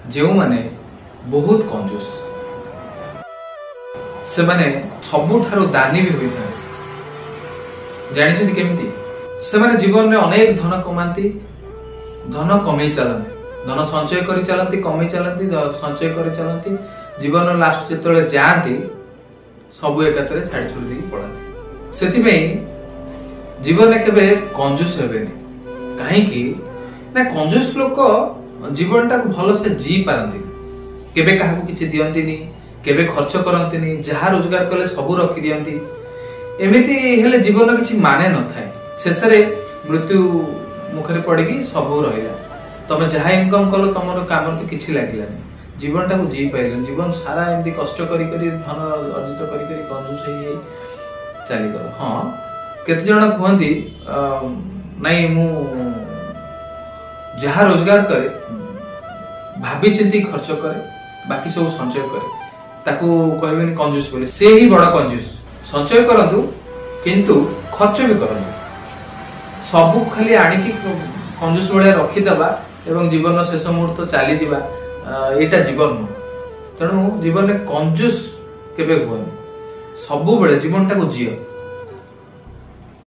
जो माने बहुत कंजूस से माने सबुठारु दानी भी होई था जानि केमती से माने जीवन में अनेक धन कमाती धन कमई चलती धन संचय कर चलती कमई चलती संचय कर चलती जीवन लास्ट जिते जाती सब एकाथरे छाड़ी छुड़ी देकी पड़ाती से जीवन में केबे कंजूस हेबेनी कहीं ना कंजूस लोक जीवन टाक भल से जी पारती केबे काहाकू किछि दियंतीनी केबे खर्च करंतीनी जहा रोजगार कले सब रखी दियंती एमिति हेले जीवन किछि माने न थाए शेष रे मृत्यु मुखरे पड़िकी सब रहिला तमे जहा इनकम कलो तमरो काम तो किछि लागिलानी जीवन टाक जी पाइलन जीवन सारा एमती कष्ट करी करी धन अर्जित करी करी कंजूस हे चली गलो हां केते जण कहंती नाही मु जहा रोजगार करे भाभी चिंती खर्च करे बाकी सब संचय करे ताकू कहबेनी कंजूस बोले से ही बड़ा कंजूस संचय करंतु किंतु खर्च भी करंतु सब खाली आनिकी कंजूस बळे रखी दबा एवं जीवन शेष मुहूर्त चली जिबा एटा जीवन तेणु जीवन में कंजूस केबे होनी सब बेले जीवन टाको जियो।